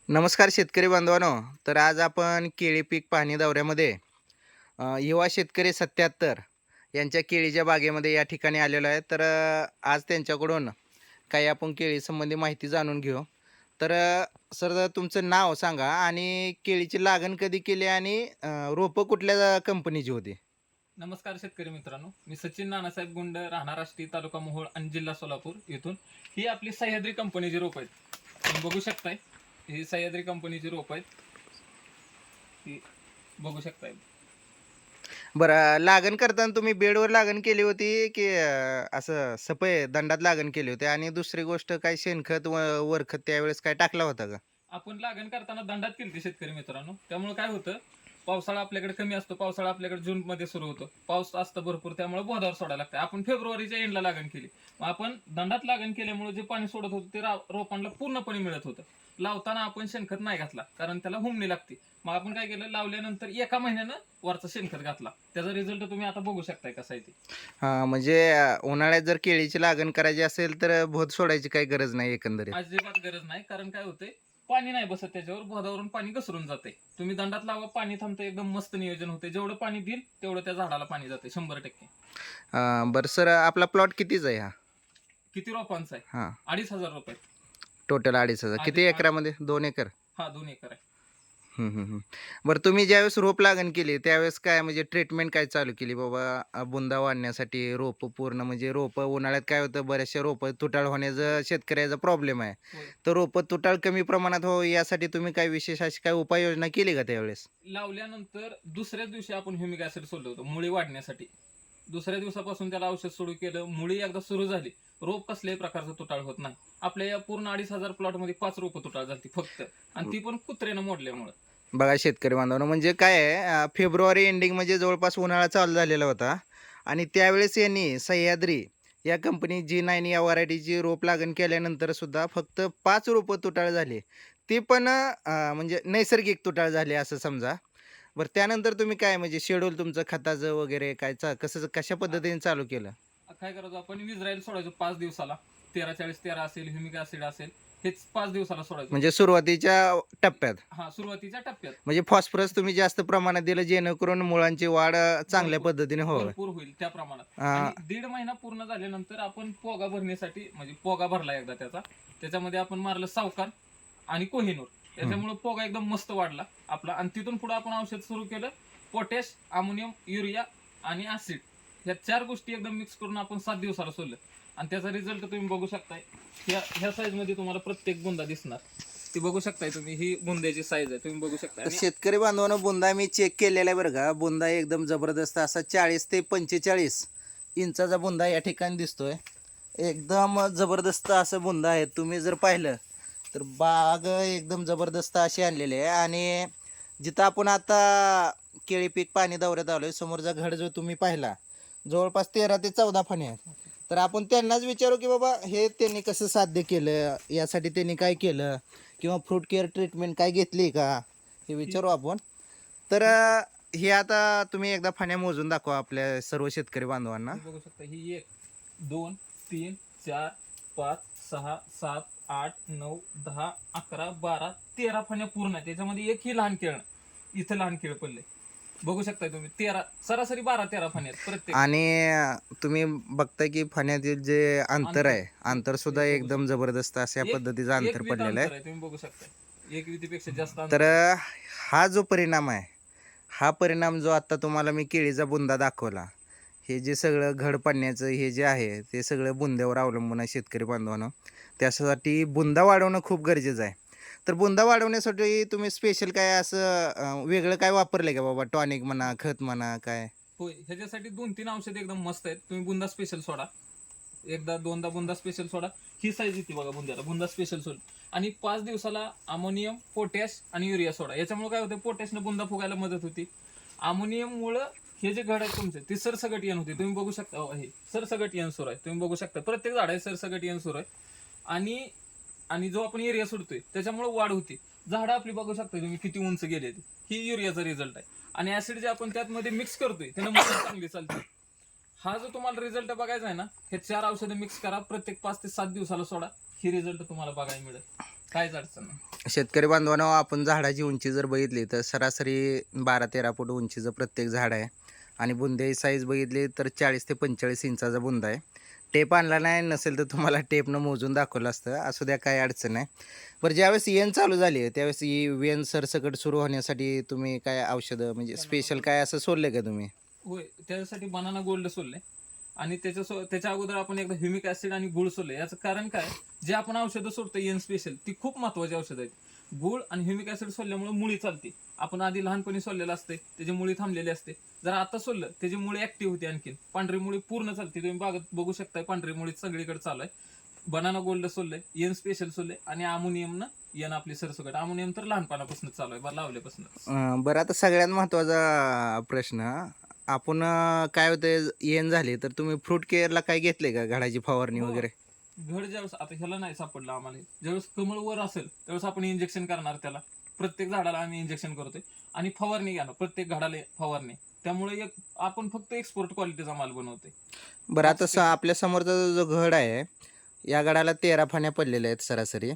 नमस्कार शेतकरी बांधवांनो. तर आज आपण केळी पीक पाहणी दौऱ्यामध्ये युवा शेतकरी 77 यांच्या केळीच्या बागेमध्ये या ठिकाणी आलेलो आहे. तर आज त्यांच्याकडून काही आपण केळी संबंधी माहिती जाणून घेऊ. तर सर तुमचं नाव सांगा आणि केळीची लागण कधी केली आणि रोपं कुठल्या कंपनीची होती? नमस्कार शेतकरी मित्रांनो, मी सचिन नानासाहेब गुंड, राहणार आष्टी, तालुका मोहोळ आणि जिल्हा सोलापूर इथून. ही आपली सह्याद्री कंपनीची रोप आहेत. तुम्ही बघू शकताय, ही सह्याद्री कंपनीची रोप आहेत. ही बघू शकताय. बरं, लागण करताना तुम्ही बेडवर लागण केली होती की असं सपय दंडात लागण केली होती? आणि दुसरी गोष्ट काय शेणखत वरखत त्यावेळेस काय टाकला होता का? आपण लागण करताना दंडात केली शेतकरी मित्रांनो. त्यामुळे काय होतं, पावसाळा आपल्याकडे कमी असतो. पावसाळा आपल्याकडे जून मध्ये सुरू होतो. पाऊस असतं भरपूर, त्यामुळे बोधावर सोडायला लागतं. आपण फेब्रुवारीच्या एंडला लागण केली. मग आपण दंडात लागण केल्यामुळे जे पाणी सोडत होतं ते रोपांना पूर्णपणे मिळत होतं. लावताना आपण शेणखत नाही घातला, कारण त्याला हुमणी लागते. मग आपण काय केलं, लावल्यानंतर एका महिन्यानं वरचा शेणखत घातला. त्याचा रिझल्ट तुम्ही आता बघू शकताय कसा आहे ते. हां, म्हणजे उन्हाळ्यात जर केळीची लागण करायची असेल तर भोत सोडायची काही गरज नाही एकंदरीत. अजिबात गरज नाही, कारण काय होतंय, पाणी नाही बसत त्याच्यावर, बोधावरून पाणी घसरून जाते. तुम्ही दंडात लावा, पाणी थांबतं, एकदम मस्त नियोजन होते. जेवढं पाणी देईल तेवढं त्या झाडाला पाणी जाते 100%. बरं सर, आपला प्लॉट कितीचा आहे हा? किती रोपांचा आहे? हां, 2,500 रुपये. टोटल 2,500. किती आधी एकरामध्ये? 2 एकर? हा, 2 एकर आहे. हं, हं, हं. बरं, तुम्ही ज्यावेळेस रोप लागण केली त्यावेळेस काय म्हणजे ट्रीटमेंट काय चालू केली बाबा बुंदा वाढण्यासाठी? रोपं पूर्ण म्हणजे रोपं उन्हाळ्यात काय होतं, बऱ्याचशा रोपं तुटाळ होण्याचा शेतकऱ्याचा प्रॉब्लेम आहे. होय. तर रोपं तुटाळ कमी प्रमाणात हो यासाठी तुम्ही काही विशेष अशी काही उपाययोजना केली का त्यावेळेस? लावल्यानंतर दुसऱ्याच दिवशी आपण ह्युमिक ऍसिड सोडलं होतं मुळी वाढण्यासाठी. दुसऱ्या दिवसापासून त्याला औषध सुरू केलं. मुळी एकदा सुरू झाली, रोप कसल्याही प्रकारचं तुटाळ होत नाही. आपल्या या पूर्ण 2,500 प्लॉट मध्ये 5 रोपं तुटाळ झाली फक्त, आणि ती पण कुत्र्यानं मोडल्यामुळे. बघा शेतकरी बांधवांनो, म्हणजे काय आहे, फेब्रुवारी एंडिंग म्हणजे जवळपास उन्हाळा चालू झालेला होता आणि त्यावेळेस यांनी सह्याद्री या कंपनी G9 या व्हरायटीची रोप लागण केल्यानंतर सुद्धा फक्त 5 रोपं तुटाळ झाली. ती पण म्हणजे नैसर्गिक तुटाळ झाली असं समजा. बरं, त्यानंतर तुम्ही काय म्हणजे शेड्यूल तुमचं खताचं वगैरे काय कसं कशा पद्धतीने चालू केलं? काय करायचं, आपण विजराईल सोडायचो 5 दिवसाला. 13-40-13 असेल, ह्युमिक ऍसिड असेल, हेच 5 दिवसाला सोडायचो. म्हणजे सुरुवातीच्या टप्प्यात. हा, सुरुवातीच्या टप्प्यात. म्हणजे फॉस्फरस तुम्ही जास्त प्रमाणात दिलं जेणेकरून मुळांची वाढ चांगल्या भरपूर पद्धतीने व्हावी. भरपूर होईल त्या प्रमाणात. अ, आणि 1.5 महिना पूर्ण झाल्यानंतर आपण पोगा भरण्यासाठी, म्हणजे पोगा भरला एकदा त्याचा, त्याच्यामध्ये आपण मारलं सावकार आणि कोहिनूर. त्याच्यामुळे पोगा एकदम मस्त वाढला आपला. आणि तिथून पुढे आपण औषध सुरू केलं, पोटॅश, अमोनियम, युरिया आणि ऍसिड. ह्या 4 गोष्टी एकदम मिक्स करून आपण 7 दिवसाला सोडलं. आणि त्याचा रिझल्ट तुम्ही बघू शकताय. ह्या साईज मध्ये तुम्हाला प्रत्येक बुंदा दिसणार. ती बघू शकताय तुम्ही, ही बुंद्याची साईज आहे, तुम्ही बघू शकता. तर शेतकरी बांधवांनो, बुंदा मी चेक केलेला आहे बरं का. बुंदा एकदम जबरदस्त असा 40 ते 45 इंचाचा बुंदा या ठिकाणी दिसतोय. एकदम जबरदस्त असं बुंदा आहे. तुम्ही जर पाहिलं तर बाग एकदम जबरदस्त अशी आणलेली आहे. आणि जिथं आपण आता केळी पीक पाणी दौऱ्यात आलोय, समोरचा घड जो तुम्ही पाहिला, जवळपास 13 ते 14 फणे आहेत. तर आपण त्यांनाच विचारू की बाबा हे त्यांनी कसं साध्य केलं, यासाठी त्यांनी काय केलं, किंवा फ्रूट केअर ट्रीटमेंट काय घेतली का, हे विचारू आपण. तर हे आता तुम्ही एकदा फण्या मोजून दाखवा आपल्या सर्व शेतकरी बांधवांना. तुम्ही बघू शकता, ही 1, 2, 3, 4, 5, 6, 7, 8, 9, 10, 11, 12, 13 फण्या पूर्ण आहेत. त्याच्यामध्ये एक ही लहान केळ, इथं लहान केळ पडले. बघू शकताय तुम्ही, 13 सरासरी 12-13 फण्या आहेत प्रत्येक. आणि तुम्ही बघताय की फण्यातील जे अंतर आहे, अंतर सुद्धा हे बघू एकदम जबरदस्त अशा एक पद्धतीचं एक अंतर वीत पडलेलं अंतर आहे. आहे, तुम्ही बघू शकताय. एक वितीपेक्षा जास्त तर अंतर आहे. हा जो परिणाम आहे, हा परिणाम जो आता तुम्हाला मी केळीचा बुंदा दाखवला, हे जे सगळं घड पडण्याचं हे जे आहे ते सगळं बुंद्यावर अवलंबून आहे शेतकरी बांधवांनो. त्यासाठी बुंदा वाढवणं खूप गरजेचं आहे. तर बुंदा वाढवण्यासाठी तुम्ही स्पेशल काय असं वेगळं काय वापरलंय का बाबा? टॉनिक म्हणा, खत म्हणा काय? होय, ह्याच्यासाठी 2-3 औषध एकदम मस्त आहेत. तुम्ही बुंदा स्पेशल सोडा, एकदा दोनदा बुंदा स्पेशल सोडा. ही साईज येते बघा बुंद्याला, बुंदा स्पेशल सोड. आणि 5 दिवसाला अमोनियम, पोटॅश आणि युरिया सोडा. याच्यामुळे काय होतं, पोटॅशनं बुंदा फुगायला मदत होती. अमोनियम मुळे हे जे घड आहे तुमचे, ते सरसगट येण होते. तुम्ही बघू शकता, हे सरसगट येण सुरू आहे. तुम्ही बघू शकता प्रत्येक झाड आहे सरसगट येण सुरू आहे. आणि आणि जो आपण युरिया सोडतोय त्याच्यामुळे वाढ होती. झाडं आपली बघू शकता तुम्ही किती उंच गेले. ही युरियाचा रिझल्ट आहे. आणि ऍसिड जे आपण त्यात मध्ये मिक्स करतोय त्यानं मुळी चांगली चालते. हा जो तुम्हाला रिझल्ट बघायचा आहे ना, हे 4 औषधं मिक्स करा, प्रत्येक 5 ते 7 दिवसाला सोडा. ही रिझल्ट तुम्हाला बघायला मिळेल. काहीच अडचण नाही. शेतकरी बांधवांनो, आपण झाडाची उंची जर बघितली तर सरासरी 12-13 फूट उंचीचं प्रत्येक झाड आहे आणि बुंद्याची साईज बघितली तर 40 ते 45 इंचाचा बुंदा आहे. टेप आणला नाही, नसेल तर तुम्हाला टेपनं मोजून दाखवलं असतं. असू द्या, काही अडचण नाही. बरं, ज्यावेळेस येण चालू झाली आहे त्यावेळेस ही वेण सरसकट सुरू होण्यासाठी तुम्ही काय औषधं म्हणजे स्पेशल काय असं सोडलं का तुम्ही? होय, त्याच्यासाठी बनाना गोल्ड सोडले आणि त्याच्या अगोदर आपण एकदा ह्युमिक ऍसिड आणि गुळ सोडले. याचं कारण काय, जे आपण औषधं सोडतो एन स्पेशल ती खूप महत्वाची औषधं आहेत. गुळ आणि ह्युमिक ऍसिड सोडल्यामुळे मुळी चालते. आपण आधी लहानपणी सोडलेलं असते, त्याची मुळी थांबलेली असते. जर आता सोडलं त्याची मुळी ऍक्टिव्ह होती, आणखीन पांढरी मुळी पूर्ण चालते. तुम्ही बागत बघू शकता, पांढरी मुळी सगळीकडे चालू आहे. बनाना गोल्ड सोडले, एन स्पेशल सोडले आणि अमोनियमनं एन आपली सरसकट. अमोनियम तर लहानपणापासून चालू आहे, लावल्यापासून. बरं, आता सगळ्यात महत्त्वाचा प्रश्न, आपण काय होतं येण झाली तर तुम्ही फ्रूट केअरला काय घेतले का, झाडाची फवारणी हो. वगैरे? घड ज्यावेळेस आता ह्याला नाही सापडलं आम्हाला, ज्यावेळेस कमळ वर असेल त्यावेळेस आपण इंजेक्शन करणार त्याला. प्रत्येक झाडाला आम्ही इंजेक्शन करतोय आणि फवारणी घेणार, प्रत्येक झाडाला फवारणी. त्यामुळे आपण फक्त एक्सपोर्ट क्वालिटीचा माल बनवतोय. बरं, आता आपल्या समोरचा जो घड आहे, या गडाला 13 फाण्या पडलेल्या आहेत सरासरी.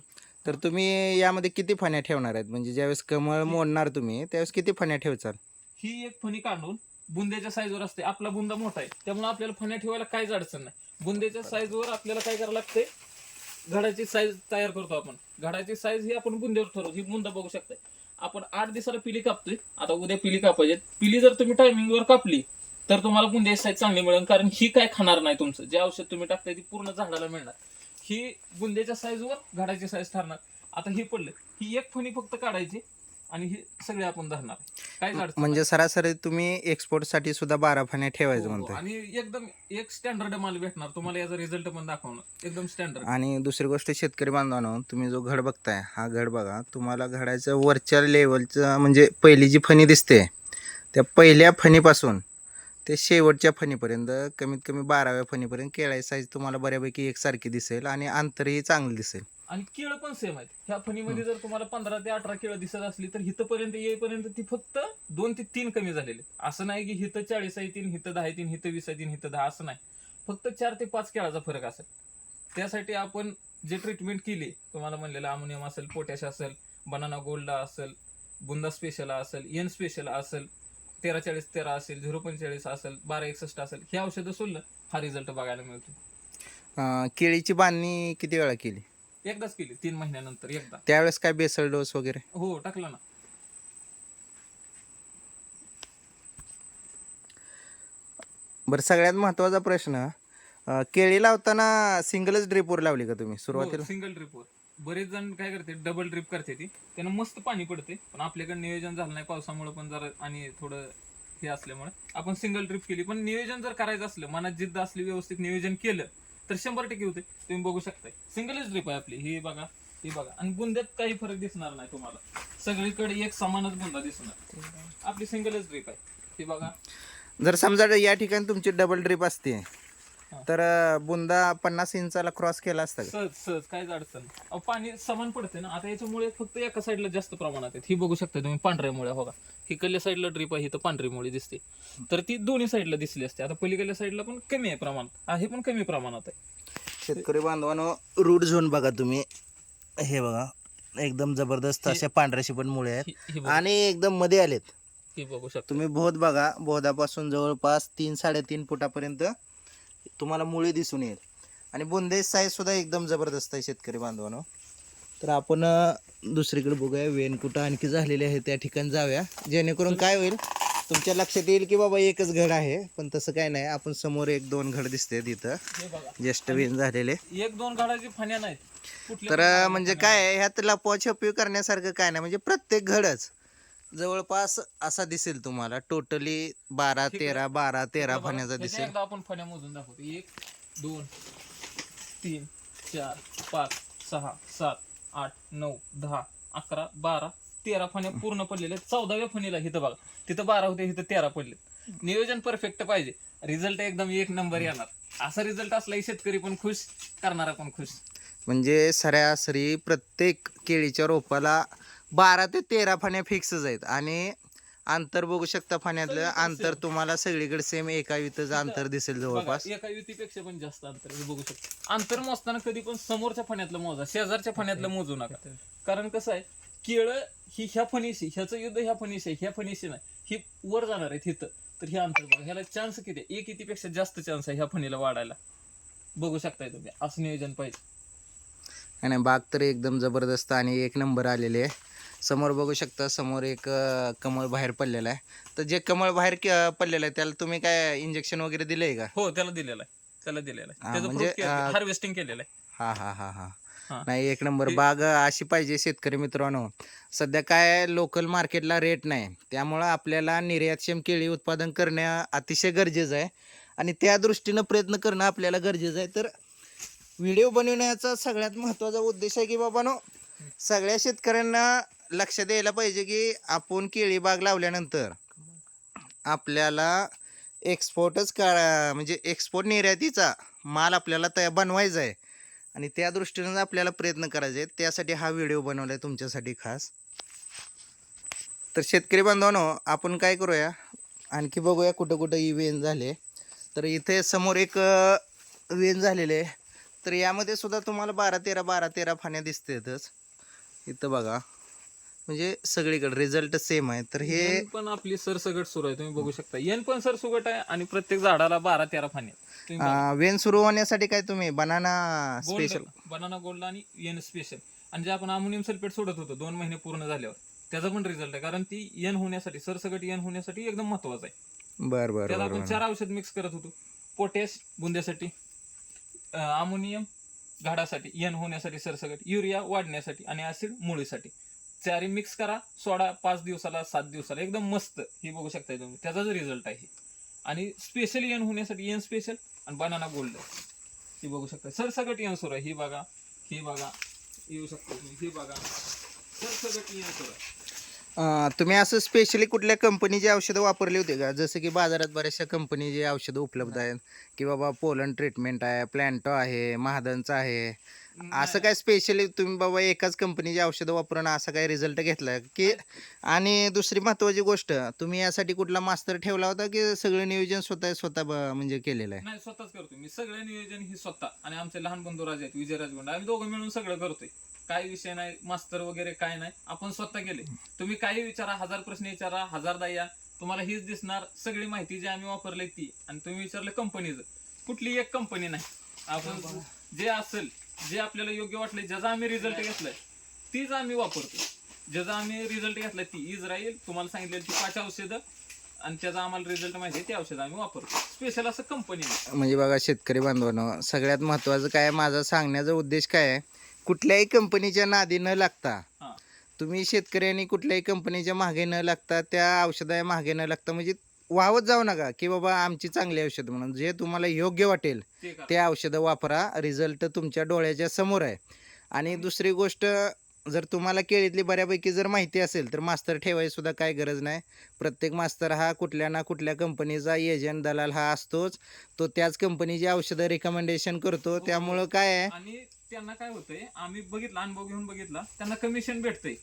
तर तुम्ही यामध्ये किती फाण्या ठेवणार आहेत? म्हणजे ज्यावेळेस कमळ मोडणार तुम्ही त्यावेळेस किती फाण्या ठेवचाल? ही एक फणी काढून बुंद्याच्या साईजवर असते. आपला बुंदा मोठा आहे त्यामुळे आपल्याला फण्या ठेवायला काहीच अडचण नाही. बुंद्याच्या साईजवर आपल्याला काय करायला लागते, घडाची साईज तयार करतो आपण. घडाची साईज ही आपण बुंद्यावर ठरवतो. ही बुंदा बघू शकता, आपण 8 दिवसाला पिली कापतोय. आता उद्या पिली कापायची. पिली जर तुम्ही टायमिंगवर कापली तर तुम्हाला बुंद्याची साईज चांगली मिळेल, कारण ही काय खाणार नाही. तुमचं जे औषध तुम्ही टाकताय ती पूर्ण झाडाला मिळणार. ही बुंद्याच्या साईजवर घडाची साईज ठरणार. आता ही पडलं, ही एक फणी फक्त काढायची आणि ही सगळे आपण धरणार. काहीच अडचण म्हणजे सरासरी तुम्ही एक्सपोर्टसाठी सुद्धा 12 फाण्या ठेवायचं हो, म्हणताय. आणि एकदम एक स्टँडर्ड माल भेटणार तुम्हाला. याचा रिझल्ट पण दाखवणार एकदम स्टँडर्ड. आणि दुसरी गोष्ट, शेतकरी बांधवांनो, तुम्ही जो घड बघताय हा घड बघा, तुम्हाला घडाच्या वरच्या लेवलचं म्हणजे पहिली जी फणी दिसते त्या पहिल्या फणीपासून ते शेवटच्या फणीपर्यंत कमीत कमी 12व्या फणीपर्यंत केळाची साईज तुम्हाला बऱ्यापैकी एकसारखी दिसेल आणि अंतरही चांगलं दिसेल. आणि केळं पण सेम आहेत. ह्या फणीमध्ये जर तुम्हाला 15 ते 18 केळं दिसत असली तर हिथपर्यंत येईपर्यंत ती फक्त 2 ते 3 कमी झालेली. असं नाही की हिथं 40 आहे 3, हिथं 10 आहे 3, हिथं 20 आहे 3, हिथं 10, असं नाही. फक्त 4 ते 5 केळाचा फरक असेल. त्यासाठी आपण जे ट्रीटमेंट केली, तुम्हाला म्हणलेलं अमोनियम असेल, पोटॅश असेल, बनाना गोल्ड असेल, बुंदा स्पेशल असेल, एन स्पेशल असेल, 13-40-13 असेल, 0-45 असेल, 12-61 असेल, हे औषधं सोडलं हा रिझल्ट बघायला मिळतो. केळीची बांधणी किती वेळा केली? एकदाच केली, 3 महिन्यानंतर एकदा. त्यावेळेस काय बेसल डोस वगैरे? हो, टाकला ना. बरं, सगळ्यात महत्त्वाचा प्रश्न, केळी लावताना सिंगलच ड्रिपवर लावली का तुम्ही सुरुवातीला? सिंगल ड्रिपवर. बरेच जण काय करते, डबल ड्रिप करते. ती त्यांना मस्त पाणी पडते, पण आपल्याकडे नियोजन झालं नाही पावसामुळे पण जरा आणि थोडं हे असल्यामुळे आपण सिंगल ड्रिप केली. पण नियोजन जर करायचं असलं, मनात जिद्द असली, व्यवस्थित नियोजन केलं तर 100% होते. तुम्ही बघू शकताय सिंगलच ड्रिप आहे आपली. ही बघा, ही बघा, आणि बुंद्यात काही फरक दिसणार नाही तुम्हाला. सगळीकडे एक समानच बुंदा दिसणार. आपली सिंगलच ड्रिप आहे, ही बघा. जर समजा या ठिकाणी तुमची डबल ड्रिप असते तर बुंदा 50 इंचाला क्रॉस केला असता का? सहज सहज, काहीच अडचण नाही. अहो, पाणी समान पडते ना. आता याच्यामुळे फक्त एका साईडला जास्त प्रमाणात आहेत. ही बघू शकता तुम्ही, पांढऱ्या मुळे बघा. ही कल्ल्या साईडला ड्रिप आहे, तर पांढरी मुळे दिसते. तर ती दोन्ही साईडला दिसली असते. आता पलीकडल्या साईडला पण कमी आहे प्रमाण, हे पण कमी प्रमाणात आहे. शेतकरी बांधवांनो, रूट झोन बघा तुम्ही, हे बघा एकदम जबरदस्त अशा पांढऱ्याशी पण मुळे आहेत आणि एकदम मध्ये आलेत. ही बघू शकता तुम्ही बोध बघा, बोधापासून जवळपास 3-3.5 फुटापर्यंत तुम्हाला मुळी दिसून येईल आणि बुंदे साईज सुद्धा एकदम जबरदस्त आहे. शेतकरी बांधवांनो, तर आपण दुसरीकडे बघूया, वेन कुठं आणखी झालेले आहे त्या ठिकाणी जाऊया, जेणेकरून काय होईल तुमच्या लक्षात येईल की बाबा एकच घड आहे. पण तसं काय नाही, आपण समोर 1-2 घड दिसते तिथं हे बघा, जस्ट वेन झालेले. 1-2 घडाची फाण्या नाहीत कुठल्या तर पण म्हणजे काय आहे, ह्यात लपवाछपवी करण्यासारखं काय नाही. म्हणजे प्रत्येक घडच जवळपास असा दिसेल तुम्हाला. टोटली 12-13 फाण्याचा दिसेल. एकदा आपण फण्या मोजून दाखवतो. 1, 2, 3, 4, 5, 6, 7, 8, 9, 10, 11, 12, 13 फण्या पूर्ण पडलेल्या आहेत. 14व्या फणीला इथं बघा, तिथं 12 होते, इथं 13 पडले. नियोजन परफेक्ट पाहिजे, रिझल्ट एकदम 1 नंबर येणार. असा रिझल्ट असला की शेतकरी पण खुश, करणारा पण खुश. म्हणजे सरासरी प्रत्येक केळीच्या रोपाला 12 ते 13 फाण्या फिक्सच आहेत आणि अंतर बघू शकता फाण्यातलं सगळीकडे अंतर same. तुम्हाला सगळीकडे सेम एका वितच अंतर दिसेल बघा, जवळपास. एका युतीपेक्षा पण जास्त अंतर हे बघू शकता. अंतर मोजताना कधी पण समोरच्या फण्यातलं मोजा, शेजारच्या फण्यातलं मोजू नका. कारण कसं आहे, केळं ही ह्या फणीशी, ह्याचं युद्ध ह्या फणीशी, ह्या फणीशी नाही, ही वर जाणार आहे तिथं. तर हे अंतर बघा, ह्याला चान्स किती आहे, एक युतीपेक्षा जास्त चान्स आहे ह्या फणीला वाढायला. बघू शकताय तुम्ही, असं नियोजन पाहिजे. आणि बाग तर एकदम जबरदस्त आणि एक नंबर आलेले आहे. समोर बघू शकता, समोर एक कमळ बाहेर पडलेला आहे. तर जे कमळ बाहेर पडलेलं आहे त्याला तुम्ही काय इंजेक्शन वगैरे दिलंय का? हो, त्याला दिलेला आहे, त्याला दिलेला आहे. हा, त्याचं म्हणजे, हार्वेस्टिंग केलेलं आहे. हा हा हा हा हा. नाही, एक नंबर बाग अशी पाहिजे शेतकरी मित्रांनो. सध्या काय लोकल मार्केटला रेट नाही, त्यामुळं आपल्याला निर्यातक्षम केळी उत्पादन करणं अतिशय गरजेचं आहे आणि त्या दृष्टीनं प्रयत्न करणं आपल्याला गरजेचं आहे. तर व्हिडिओ बनवण्याचा सगळ्यात महत्त्वाचा उद्देश आहे की बाबांनो, सगळ्या शेतकऱ्यांना लक्ष द्यायला पाहिजे की आपण केळी बाग लावल्यानंतर आपल्याला एक्सपोर्टच म्हणजे एक्सपोर्ट निर्यातीचा माल आपल्याला तयार बनवायचा आहे आणि त्या दृष्टीनं आपल्याला प्रयत्न करायचे आहेत. त्यासाठी हा व्हिडिओ बनवला आहे तुमच्यासाठी खास. तर शेतकरी बांधवांनो, आपण काय करूया, आणखी बघूया कुठं कुठं ही वेन झाले. तर इथे समोर एक वेन झालेले आहे. तर यामध्ये सुद्धा तुम्हाला 12-13 फाण्या दिसतातच. इथं बघा, म्हणजे सगळीकडे रिझल्ट सेम आहे. तर हे येण पण आपली सरसगट सुरू आहे, तुम्ही बघू शकता. येण पण सरसुगट आहे आणि प्रत्येक झाडाला 12-13 फाने. वेन सुरू होण्यासाठी काय तुम्ही बनाना स्पेशल बनाना गोल्ड आणि येन स्पेशल, आणि जे आपण अमोनियम सल्फेट सोडत होतो 2 महिने पूर्ण झाल्यावर, त्याचा पण रिझल्ट आहे. कारण ती येण होण्यासाठी, सरसगट येण होण्यासाठी एकदम महत्वाचं आहे. बर बर त्याला बर आपण 4 औषध मिक्स करत होतो. पोटॅश बुंद्यासाठी, अमोनियम झाडासाठी, येण होण्यासाठी सरसगट, युरिया वाढण्यासाठी आणि ऍसिड मुळीसाठी. 4 मिक्स करा, सोडा 5 दिवसाला 7 दिवसाला, एकदम मस्त. ही बघू शकताय तुम्ही, त्याचाच रिझल्ट आहे. आणि स्पेशल येण होण्यासाठी येन स्पेशल आणि बनाना गोल्ड ही बघू शकता. सरसगट येण सुरू आहे. ही बघा, ही बघा, येऊ शकता तुम्ही, ही बघा, सरसगट येण सुरू आहे. तुम्ही असं स्पेशली कुठल्या कंपनीची औषधं वापरली होती का? जसं की बाजारात बऱ्याचशा कंपनीची औषधं उपलब्ध आहेत की बाबा पोलन ट्रीटमेंट आहे, प्लॅन्टो आहे, महादनचं आहे. असं काय स्पेशली तुम्ही बाबा एकाच कंपनीची औषधं वापरून असा काय रिझल्ट घेतलाय की? आणि दुसरी महत्त्वाची गोष्ट, तुम्ही यासाठी कुठला मास्तर ठेवला होता की सगळं नियोजन स्वतः म्हणजे केलेलं आहे? नाही, स्वतःच करतोय मी सगळं नियोजन. ही स्वतः आणि आमचे लहान बंधू राजे आहेत, विजयराज गोंड, आम्ही दोघं मिळून सगळं करतोय. काही विषय नाही, मास्तर वगैरे काय नाही, आपण स्वतः केले. तुम्ही काही विचारा, 1000 प्रश्न विचारा, 1000 द्या, तुम्हाला हीच दिसणार सगळी माहिती जी आम्ही वापरली ती. आणि तुम्ही विचारलं कंपनीचं, कुठली एक कंपनी नाही. आपण जे असेल, जे आपल्याला योग्य वाटलं, ज्याचा आम्ही रिझल्ट घेतलाय तीच आम्ही वापरतो. ज्याचा आम्ही रिझल्ट घेतलाय ती इस्रायल, तुम्हाला सांगितलेली ती 5 औषधं, आणि त्याचा आम्हाला रिझल्ट माहिती आहे, ते औषध आम्ही वापरतो. स्पेशल असं कंपनी नाही. म्हणजे बघा शेतकरी बांधवांनो, सगळ्यात महत्त्वाचं काय, माझा सांगण्याचा उद्देश काय आहे, कुठल्याही कंपनीच्या नादी न लागता हा, तुम्ही शेतकऱ्यांनी कुठल्याही कंपनीच्या मागे न लागता, त्या औषधा मागे न लागता, म्हणजे वाहवत जाऊ नका की बाबा आमची चांगली औषधं म्हणून. जे तुम्हाला योग्य वाटेल ते करा. ते औषधं वापरा, रिझल्ट तुमच्या डोळ्याच्या समोर आहे. आणि दुसरी गोष्ट, जर तुम्हाला केळीतली बऱ्यापैकी जर माहिती असेल तर मास्तर ठेवायची सुद्धा काय गरज नाही. प्रत्येक मास्तर हा कुठल्या ना कुठल्या कंपनीचा एजंट दलाल हा असतोच. तो त्याच कंपनीची औषधं रिकमेंडेशन करतो. त्यामुळं काय आहे, आणि त्यांना काय होतंय, आम्ही बघितला, अनुभव घेऊन बघितला, त्यांना कमिशन भेटतंय.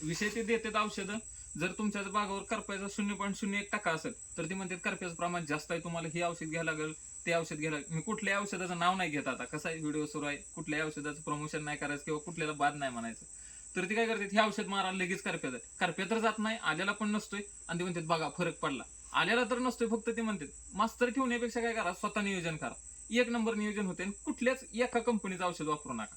विषय ते देतात औषधं. जर तुमच्या बागावर करप्याचा 0.01% असेल तर ते म्हणतात करप्याचं प्रमाण जास्त आहे, तुम्हाला हे औषध घ्यायला लागेल, ते औषध घ्यायला. मी कुठल्याही औषधाचं नाव नाही घेत आता, कसं आहे व्हिडिओ सुरू आहे, कुठल्याही औषधाचं प्रमोशन नाही करायचं किंवा कुठल्याला बाद नाही म्हणायचं. तर ते काय करतात, हे औषध मारायला लगेच करप्याचं, करप्या तर जात नाही, आलेला पण नसतोय, आणि ते म्हणतात बघा फरक पडला. आलेला तर नसतोय, फक्त ते म्हणतात मास्तर ठेवण्यापेक्षा काय करा, स्वतः नियोजन करा. एक नंबर नियोजन होते. कुठल्याच एका कंपनीचं औषध वापरू नका,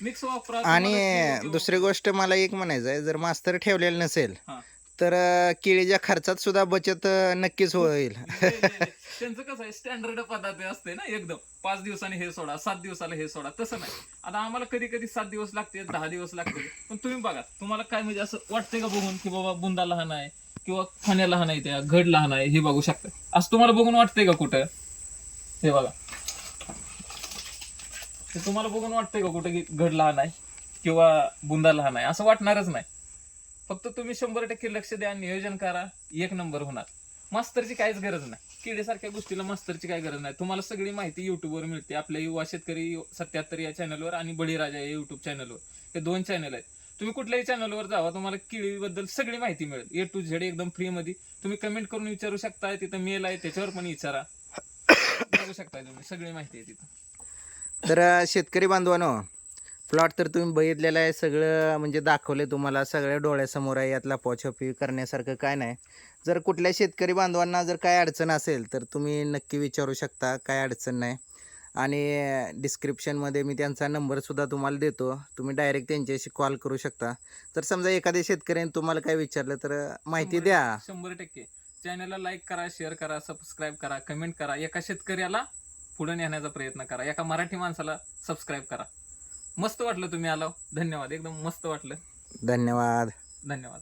मिक्स वापरा. आणि दुसरी गोष्ट मला एक म्हणायचं आहे, जर मास्तर ठेवलेलं नसेल हा. तर केळीच्या खर्चात सुद्धा बचत नक्कीच होईल. त्यांचं कसं आहे, स्टँडर्ड पद्धती असते ना, एकदम 5 दिवसांनी हे सोडा, 7 दिवसाला हे सोडा, तसं नाही. आता आम्हाला कधी कधी 7 दिवस लागते, 10 दिवस लागते. पण तुम्ही बघा, तुम्हाला काय म्हणजे असं वाटतंय का बघून की बाबा बुंदा लहान आहे किंवा खाण्या लहान आहे, त्या घड लहान आहे, हे बघू शकता. असं तुम्हाला बघून वाटतंय का कुठं? हे बघा, ते तुम्हाला बघून वाटतंय का कुठं की घड लहान आहे किंवा बुंदा लहान आहे? असं वाटणारच नाही. फक्त तुम्ही 100% लक्ष द्या, नियोजन करा, एक नंबर होणार. मास्तरची काहीच गरज नाही. किडीसारख्या गोष्टीला मास्तरची काही गरज नाही. तुम्हाला सगळी माहिती युट्यूबवर मिळते. आपल्या युवा शेतकरी 77 या चॅनलवर आणि बळीराजा या युट्यूब चॅनलवर, हे 2 चॅनल आहेत. तुम्ही कुठल्याही चॅनलवर जावा, तुम्हाला केळीबद्दल सगळी माहिती मिळेल, A to Z एकदम फ्री मध्ये. तुम्ही कमेंट करून विचारू शकता, तिथं मेल आहे त्याच्यावर पण विचारा, बघू शकता तुम्ही, सगळी माहिती आहे तिथं. तर शेतकरी बांधवांनो, प्लॉट तर तुम्ही बघितलेलं आहे, सगळं म्हणजे दाखवले तुम्हाला, सगळ्या डोळ्यासमोर आहे, यातला पोछपी करण्यासारखं काय नाही. जर कुठल्या शेतकरी बांधवांना जर काय अडचण असेल तर तुम्ही नक्की विचारू शकता, काय अडचण नाही. आणि डिस्क्रिप्शनमध्ये मी त्यांचा नंबरसुद्धा तुम्हाला देतो, तुम्ही डायरेक्ट त्यांच्याशी कॉल करू शकता. जर समजा एखाद्या शेतकऱ्याने तुम्हाला काय विचारलं तर माहिती द्या. 100% चॅनलला लाईक करा, शेअर करा, सबस्क्राईब करा, कमेंट करा. एका शेतकऱ्याला पुढे नेण्याचा प्रयत्न करा, एका मराठी माणसाला सबस्क्राईब करा. मस्त वाटलं तुम्ही आलो, धन्यवाद, एकदम मस्त वाटलं. धन्यवाद. धन्यवाद.